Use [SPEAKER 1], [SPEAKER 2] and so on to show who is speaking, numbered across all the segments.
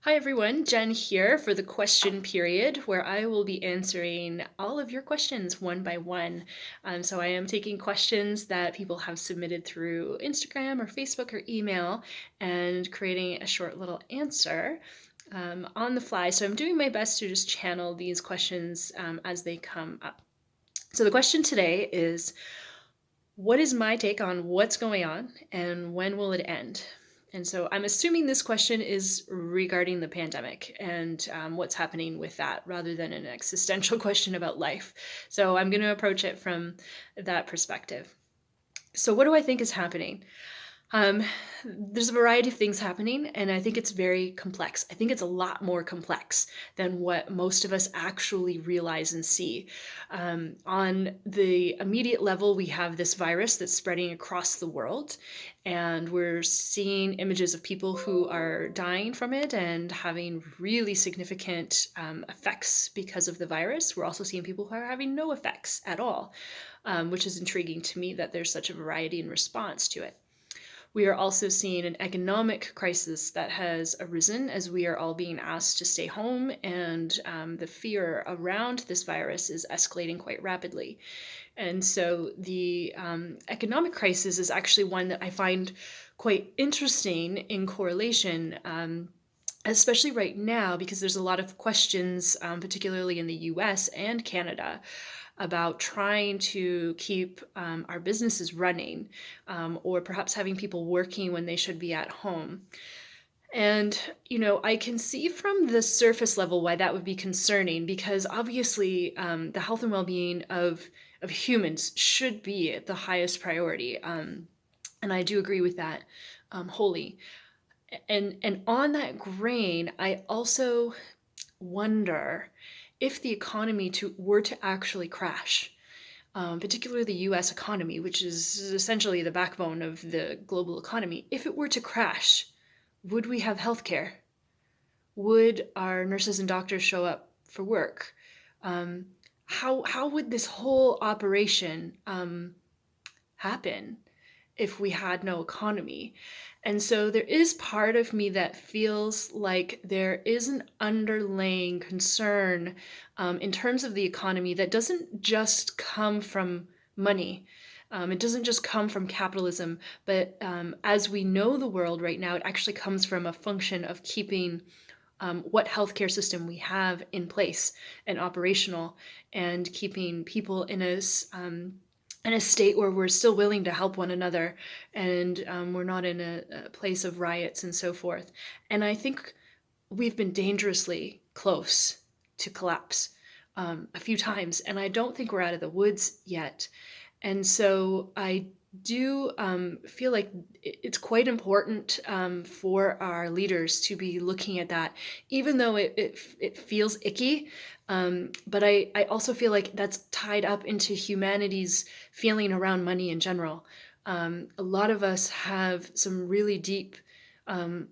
[SPEAKER 1] Hi everyone, Jen here for the question period where I will be answering all of your questions one by one. So I am taking questions that people have submitted through Instagram or Facebook or email and creating a short little answer on the fly. So I'm doing my best to just channel these questions as they come up. So the question today is, what is my take on what's going on and when will it end? And so I'm assuming this question is regarding the pandemic and what's happening with that rather than an existential question about life. So I'm going to approach it from that perspective. So, what do I think is happening? Um, there's a variety of things happening, and I think it's very complex. I think it's a lot more complex than what most of us actually realize and see. On the immediate level, we have this virus that's spreading across the world, and we're seeing images of people who are dying from it and having really significant effects because of the virus. We're also seeing people who are having no effects at all, which is intriguing to me that there's such a variety in response to it. We are also seeing an economic crisis that has arisen as we are all being asked to stay home, and the fear around this virus is escalating quite rapidly. And so the economic crisis is actually one that I find quite interesting in correlation. Especially right now, because there's a lot of questions, particularly in the US and Canada, about trying to keep our businesses running, or perhaps having people working when they should be at home. And, I can see from the surface level why that would be concerning, because obviously the health and well being of humans should be the highest priority. And I do agree with that wholly. And on that grain, I also wonder if the economy were to actually crash, particularly the US economy, which is essentially the backbone of the global economy. If it were to crash, would we have healthcare? Would our nurses and doctors show up for work? How would this whole operation happen if we had no economy? And so there is part of me that feels like there is an underlying concern in terms of the economy that doesn't just come from money. It doesn't just come from capitalism, but as we know the world right now, it actually comes from a function of keeping what healthcare system we have in place and operational, and keeping people in a state where we're still willing to help one another, and we're not in a place of riots and so forth. And I think we've been dangerously close to collapse a few times, and I don't think we're out of the woods yet. And so I do feel like it's quite important for our leaders to be looking at that, even though it feels icky. But I also feel like that's tied up into humanity's feeling around money in general. A lot of us have some really deep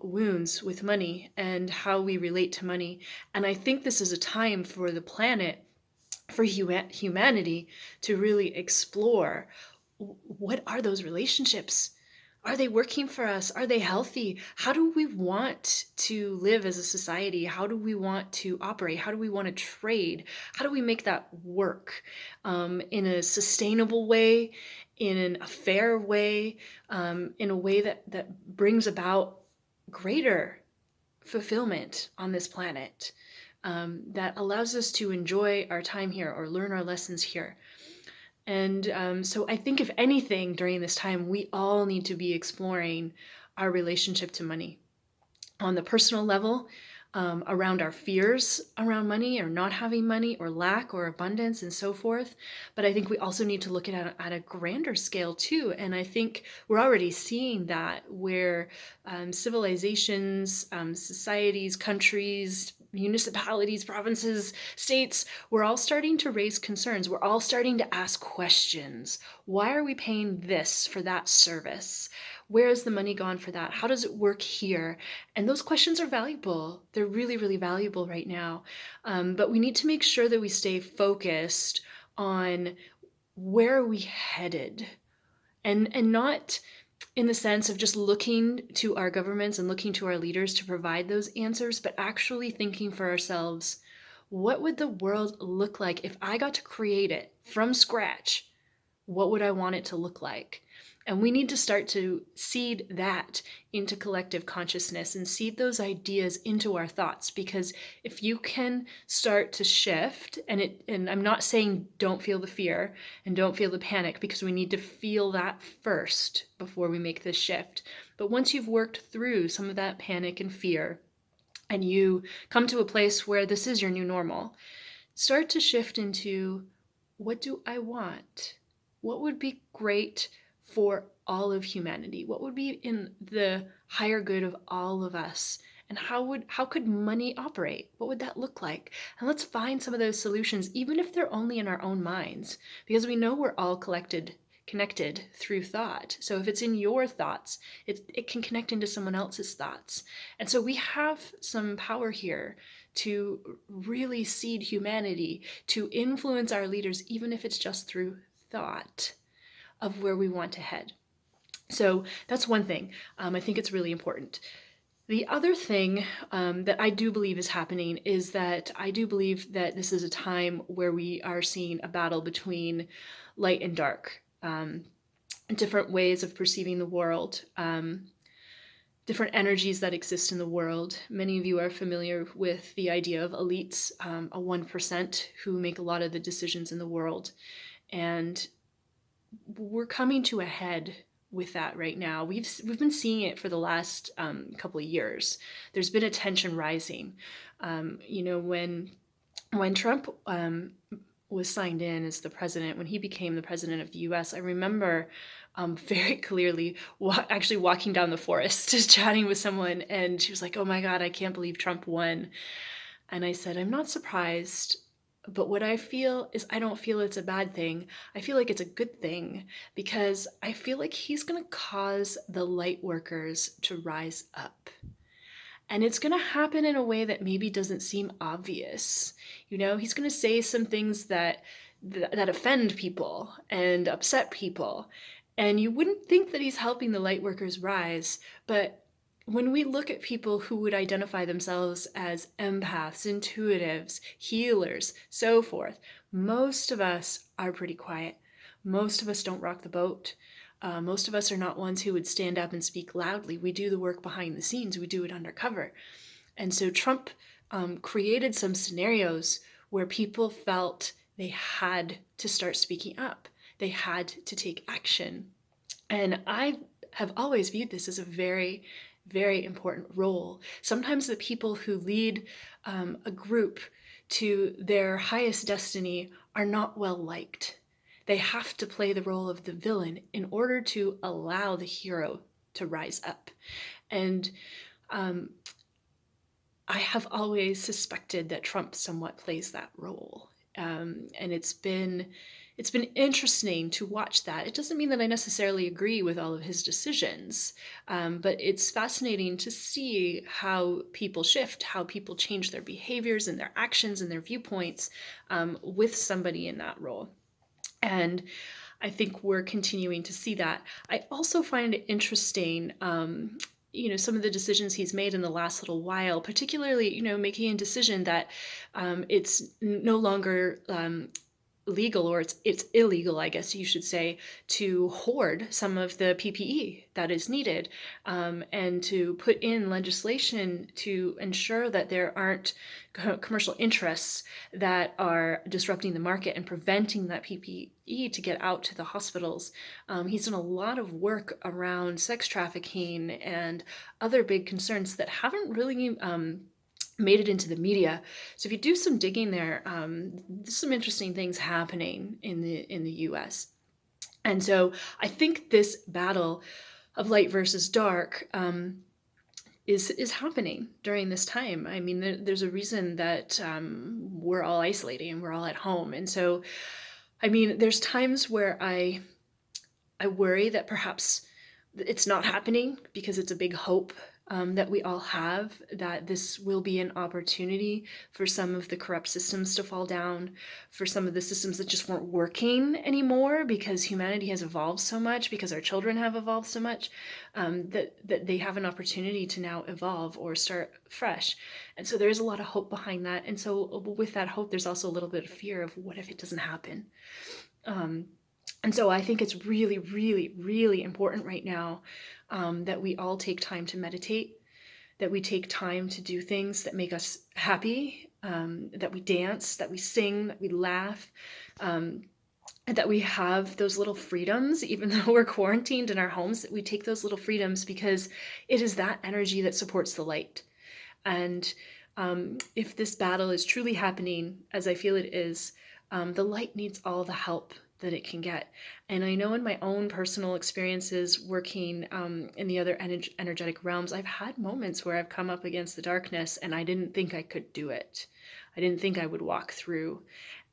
[SPEAKER 1] wounds with money and how we relate to money. And I think this is a time for the planet, for humanity, to really explore what are those relationships? Are they working for us? Are they healthy? How do we want to live as a society? How do we want to operate? How do we want to trade? How do we make that work in a sustainable way, in a fair way, in a way that brings about greater fulfillment on this planet, that allows us to enjoy our time here or learn our lessons here? And so I think, if anything, during this time, we all need to be exploring our relationship to money on the personal level, around our fears around money or not having money or lack or abundance and so forth. But I think we also need to look at a grander scale too. And I think we're already seeing that, where civilizations, societies, countries, municipalities, provinces, states, we're all starting to raise concerns. We're all starting to ask questions. Why are we paying this for that service? Where has the money gone for that? How does it work here? And those questions are valuable. They're really, really valuable right now. But we need to make sure that we stay focused on where are we headed, and not in the sense of just looking to our governments and looking to our leaders to provide those answers, but actually thinking for ourselves, what would the world look like if I got to create it from scratch? What would I want it to look like? And we need to start to seed that into collective consciousness and seed those ideas into our thoughts. Because if you can start to shift, and I'm not saying don't feel the fear and don't feel the panic, because we need to feel that first before we make this shift. But once you've worked through some of that panic and fear, and you come to a place where this is your new normal, start to shift into, what do I want? What would be great for all of humanity? What would be in the higher good of all of us? And how could money operate? What would that look like? And let's find some of those solutions, even if they're only in our own minds, because we know we're all connected through thought. So if it's in your thoughts, it can connect into someone else's thoughts. And so we have some power here to really seed humanity, to influence our leaders, even if it's just through thought of where we want to head. So that's one thing. I think it's really important. The other thing that I do believe is happening is that I do believe that this is a time where we are seeing a battle between light and dark, different ways of perceiving the world, different energies that exist in the world. Many of you are familiar with the idea of elites, a 1% who make a lot of the decisions in the world. And we're coming to a head with that right now. We've been seeing it for the last couple of years. There's been a tension rising. When Trump was signed in as the president, when he became the president of the U.S., I remember very clearly actually walking down the forest, just chatting with someone, and she was like, "Oh my God, I can't believe Trump won." And I said, "I'm not surprised. But what I feel is, I don't feel it's a bad thing. I feel like it's a good thing, because I feel like he's going to cause the light workers to rise up. And it's going to happen in a way that maybe doesn't seem obvious. He's going to say some things that offend people and upset people. And you wouldn't think that he's helping the light workers rise, but when we look at people who would identify themselves as empaths, intuitives, healers, so forth, most of us are pretty quiet. Most of us don't rock the boat. Most of us are not ones who would stand up and speak loudly. We do the work behind the scenes. We do it undercover. And so Trump created some scenarios where people felt they had to start speaking up. They had to take action. And I have always viewed this as a very, very important role. Sometimes the people who lead a group to their highest destiny are not well liked. They have to play the role of the villain in order to allow the hero to rise up. And I have always suspected that Trump somewhat plays that role. And it's been interesting to watch that. It doesn't mean that I necessarily agree with all of his decisions, but it's fascinating to see how people shift, how people change their behaviors and their actions and their viewpoints with somebody in that role. And I think we're continuing to see that. I also find it interesting, some of the decisions he's made in the last little while, particularly, making a decision that it's no longer legal, or it's illegal, I guess you should say, to hoard some of the PPE that is needed, and to put in legislation to ensure that there aren't commercial interests that are disrupting the market and preventing that PPE to get out to the hospitals. He's done a lot of work around sex trafficking and other big concerns that haven't really made it into the media. So if you do some digging there, there's some interesting things happening in the U.S. And so I think this battle of light versus dark is happening during this time. I mean, there's a reason that we're all isolating and we're all at home. And so, I mean, there's times where I worry that perhaps it's not happening because it's a big hope that we all have, that this will be an opportunity for some of the corrupt systems to fall down, for some of the systems that just weren't working anymore because humanity has evolved so much, because our children have evolved so much, that they have an opportunity to now evolve or start fresh. And so there's a lot of hope behind that. And so with that hope, there's also a little bit of fear of what if it doesn't happen? And so I think it's really, really, really important right now that we all take time to meditate, that we take time to do things that make us happy, that we dance, that we sing, that we laugh, and that we have those little freedoms, even though we're quarantined in our homes, that we take those little freedoms because it is that energy that supports the light. And if this battle is truly happening, as I feel it is, the light needs all the help that it can get. And I know in my own personal experiences working in the other energetic realms, I've had moments where I've come up against the darkness and I didn't think I could do it. I didn't think I would walk through.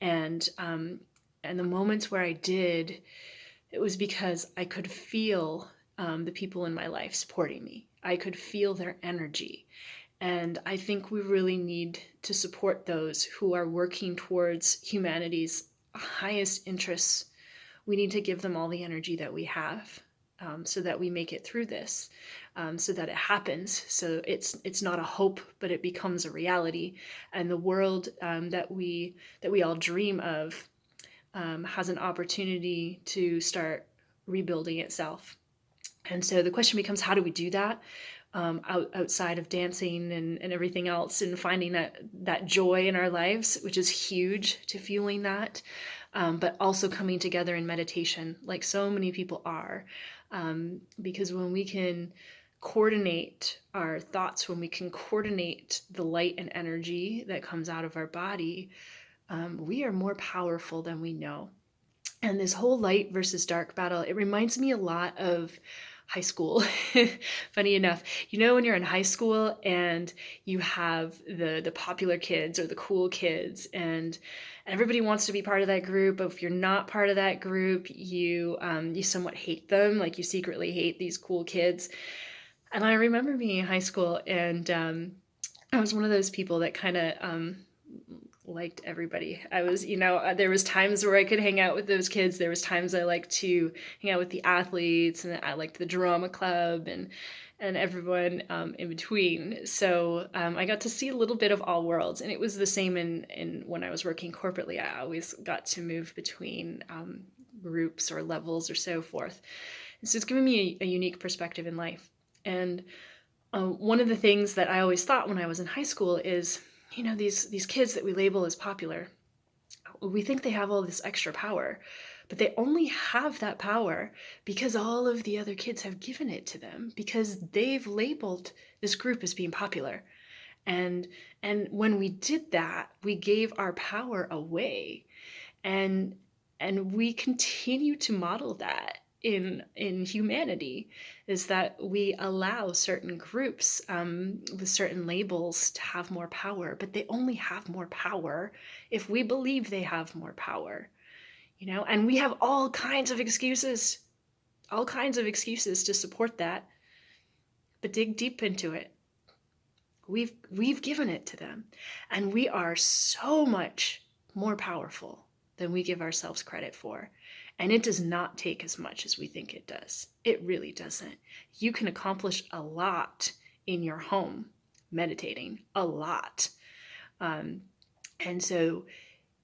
[SPEAKER 1] And the moments where I did, it was because I could feel the people in my life supporting me. I could feel their energy. And I think we really need to support those who are working towards humanity's highest interests. We need to give them all the energy that we have, so that we make it through this, so that it happens. So it's not a hope, but it becomes a reality. And the world that we all dream of has an opportunity to start rebuilding itself. And so the question becomes, how do we do that? Outside of dancing and everything else, and finding that joy in our lives, which is huge to fueling that, but also coming together in meditation like so many people are, because when we can coordinate our thoughts, when we can coordinate the light and energy that comes out of our body, we are more powerful than we know. And this whole light versus dark battle, it reminds me a lot of high school. Funny enough, when you're in high school and you have the popular kids or the cool kids, and everybody wants to be part of that group, but if you're not part of that group, you somewhat hate them, like you secretly hate these cool kids. And I remember being in high school, and I was one of those people that kind of liked everybody. I was, there was times where I could hang out with those kids. There was times I liked to hang out with the athletes, and I liked the drama club and everyone in between. So I got to see a little bit of all worlds, and it was the same in when I was working corporately. I always got to move between groups or levels or so forth. And so it's given me a unique perspective in life. And one of the things that I always thought when I was in high school is, these kids that we label as popular, we think they have all this extra power, but they only have that power because all of the other kids have given it to them, because they've labeled this group as being popular. And when we did that, we gave our power away. And we continue to model that in humanity, is that we allow certain groups with certain labels to have more power, but they only have more power if we believe they have more power, and we have all kinds of excuses to support that. But dig deep into it. We've given it to them, and we are so much more powerful than we give ourselves credit for. And it does not take as much as we think it does. It really doesn't. You can accomplish a lot in your home meditating, a lot. And so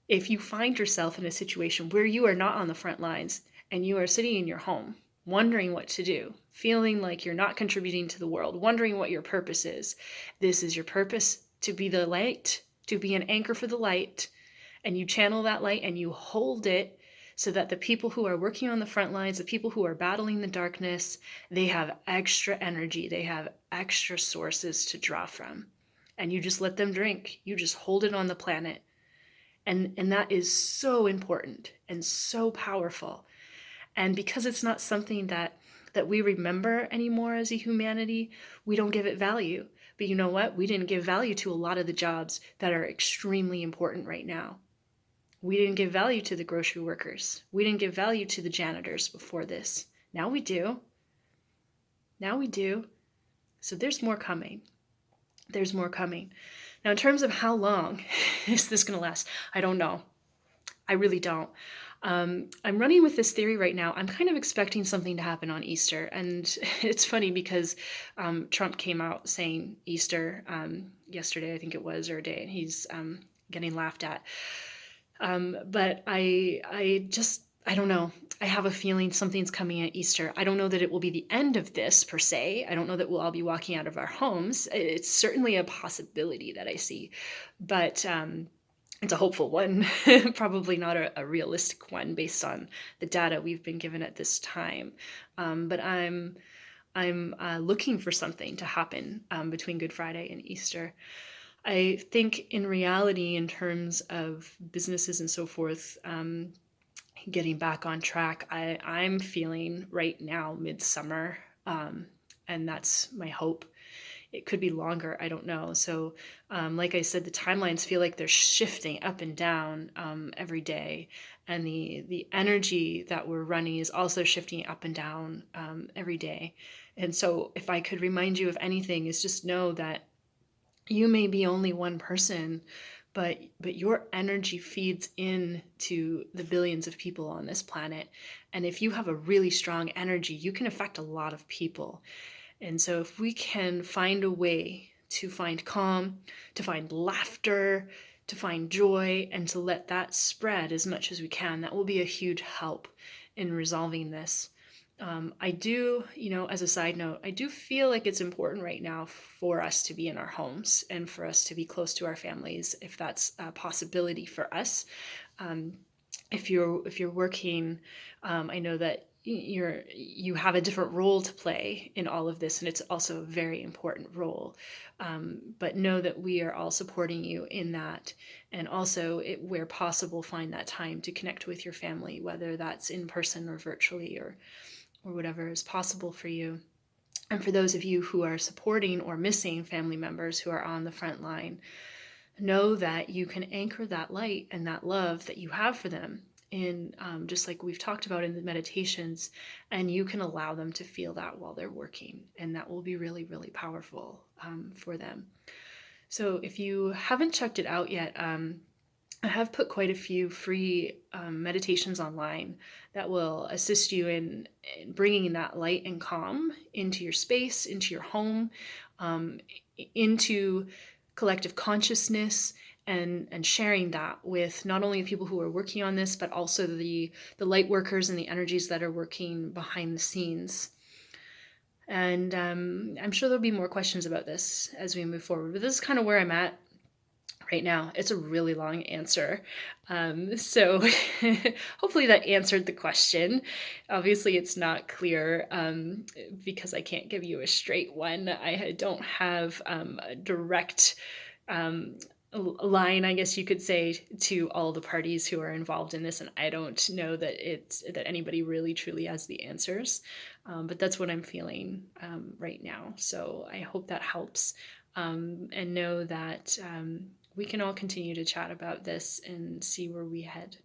[SPEAKER 1] if you find yourself in a situation where you are not on the front lines and you are sitting in your home, wondering what to do, feeling like you're not contributing to the world, wondering what your purpose is, this is your purpose: to be the light, to be an anchor for the light. And you channel that light and you hold it, so that the people who are working on the front lines, the people who are battling the darkness, they have extra energy. They have extra sources to draw from. And you just let them drink. You just hold it on the planet. And that is so important and so powerful. And because it's not something that we remember anymore as a humanity, we don't give it value. But you know what? We didn't give value to a lot of the jobs that are extremely important right now. We didn't give value to the grocery workers. We didn't give value to the janitors before this. Now we do. So there's more coming. There's more coming. Now, in terms of how long is this going to last, I don't know. I really don't. I'm running with this theory right now. I'm kind of expecting something to happen on Easter. And it's funny because Trump came out saying Easter yesterday, I think it was, or a day, and he's getting laughed at. But I don't know. I have a feeling something's coming at Easter. I don't know that it will be the end of this per se. I don't know that we'll all be walking out of our homes. It's certainly a possibility that I see, but it's a hopeful one, probably not a realistic one based on the data we've been given at this time. But I'm looking for something to happen between Good Friday and Easter. I think in reality, in terms of businesses and so forth, getting back on track, I'm feeling right now midsummer, and that's my hope. It could be longer, I don't know. So like I said, the timelines feel like they're shifting up and down every day, and the energy that we're running is also shifting up and down every day. And so if I could remind you of anything, is just know that you may be only one person, but your energy feeds into the billions of people on this planet. And if you have a really strong energy, you can affect a lot of people. And so if we can find a way to find calm, to find laughter, to find joy, and to let that spread as much as we can, that will be a huge help in resolving this. I do, as a side note, I do feel like it's important right now for us to be in our homes and for us to be close to our families, if that's a possibility for us. If you're working, I know that you have a different role to play in all of this, and it's also a very important role. But know that we are all supporting you in that, and also, where possible, find that time to connect with your family, whether that's in person or virtually or whatever is possible for you. And for those of you who are supporting or missing family members who are on the front line, know that you can anchor that light and that love that you have for them in, just like we've talked about in the meditations, and you can allow them to feel that while they're working, and that will be really, really powerful for them. So if you haven't checked it out yet, I have put quite a few free meditations online that will assist you in bringing that light and calm into your space, into your home, into collective consciousness, and sharing that with not only people who are working on this, but also the light workers and the energies that are working behind the scenes. And I'm sure there'll be more questions about this as we move forward, but this is kind of where I'm at right now. It's a really long answer. So hopefully that answered the question. Obviously it's not clear because I can't give you a straight one. I don't have a direct line, I guess you could say, to all the parties who are involved in this, and I don't know that anybody really truly has the answers, but that's what I'm feeling right now. So I hope that helps, and know that we can all continue to chat about this and see where we head.